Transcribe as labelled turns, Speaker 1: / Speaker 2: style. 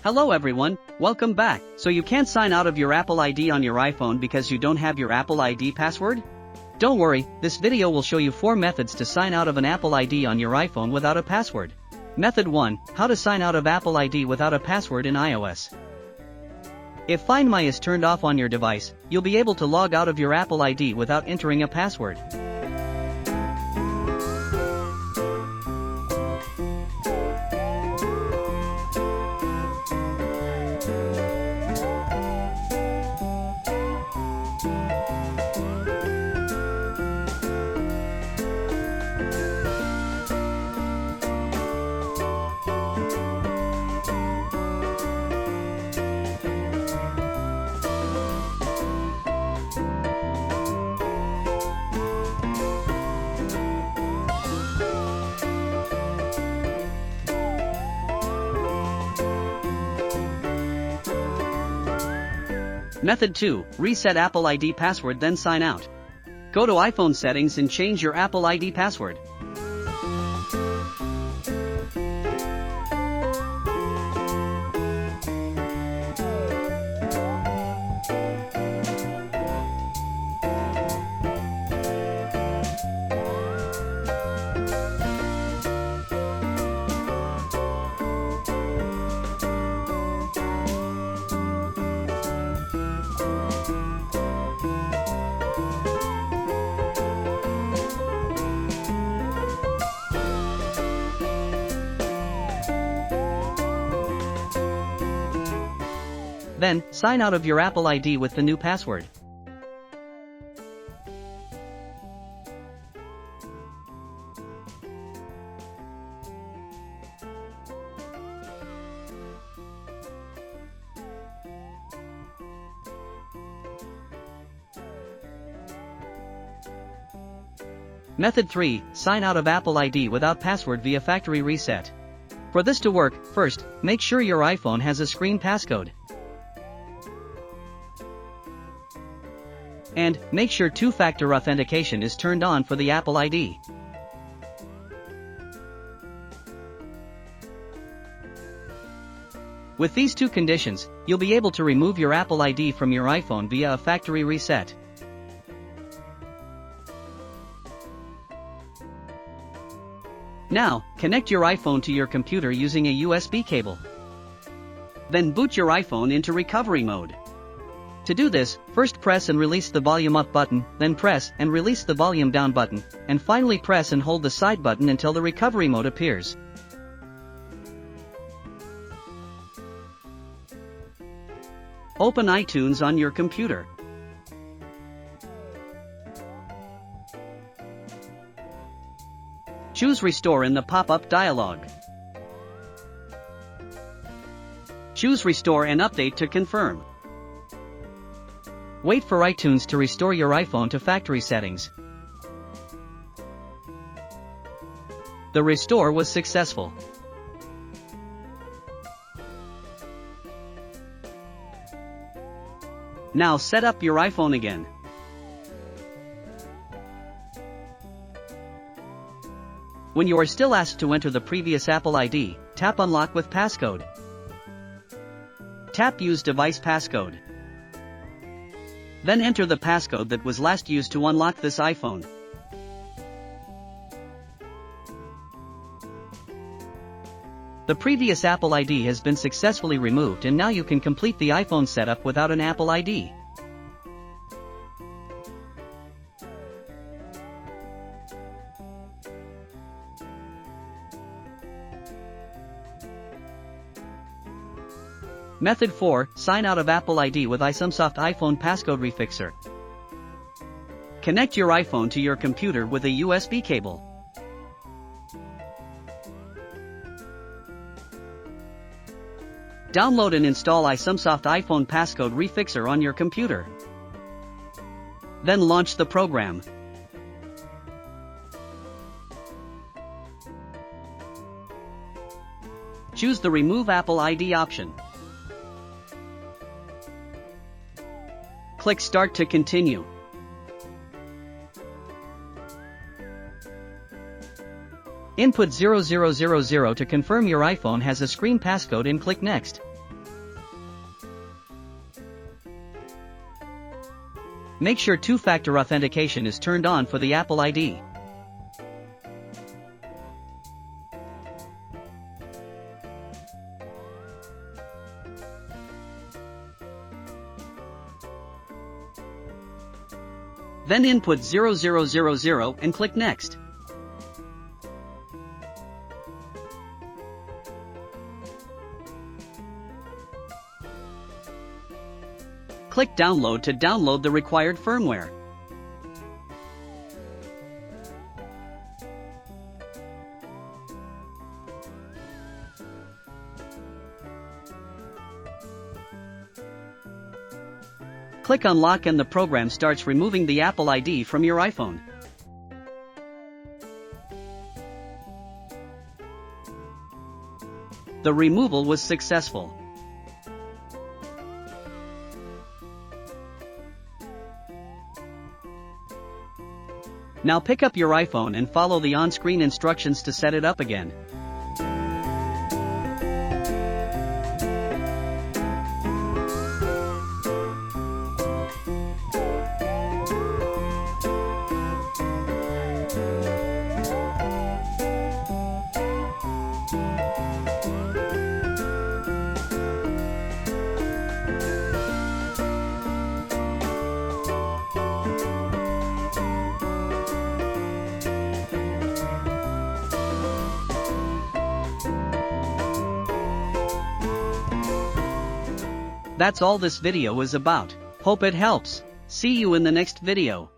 Speaker 1: Hello everyone, welcome back. So you can't sign out of your Apple ID on your iPhone because you don't have your Apple ID password? Don't worry, this video will show you 4 methods to sign out of an Apple ID on your iPhone without a password. Method 1, how to sign out of Apple ID without a password in iOS. If Find My is turned off on your device, you'll be able to log out of your Apple ID without entering a password. Method 2, reset Apple ID password then sign out. Go to iPhone settings and change your Apple ID password. Then, sign out of your Apple ID with the new password. Method 3, sign out of Apple ID without password via factory reset. For this to work, first, make sure your iPhone has a screen passcode. And, make sure two-factor authentication is turned on for the Apple ID. With these two conditions, you'll be able to remove your Apple ID from your iPhone via a factory reset. Now, connect your iPhone to your computer using a USB cable. Then boot your iPhone into recovery mode. To do this, first press and release the volume up button, then press and release the volume down button, and finally press and hold the side button until the recovery mode appears. Open iTunes on your computer. Choose Restore in the pop-up dialog. Choose Restore and Update to confirm. Wait for iTunes to restore your iPhone to factory settings. The restore was successful. Now set up your iPhone again. When you are still asked to enter the previous Apple ID, tap Unlock with Passcode. Tap Use Device Passcode. Then enter the passcode that was last used to unlock this iPhone. The previous Apple ID has been successfully removed and now you can complete the iPhone setup without an Apple ID. Method 4, sign out of Apple ID with iSumsoft iPhone Passcode Refixer. Connect your iPhone to your computer with a USB cable. Download and install iSumsoft iPhone Passcode Refixer on your computer. Then launch the program. Choose the Remove Apple ID option. Click Start to continue. Input 0000 to confirm your iPhone has a screen passcode and click Next. Make sure two-factor authentication is turned on for the Apple ID. Then input 0000 and click Next. Click Download to download the required firmware. Click Unlock and the program starts removing the Apple ID from your iPhone. The removal was successful. Now pick up your iPhone and follow the on-screen instructions to set it up again. That's all this video is about. Hope it helps. See you in the next video.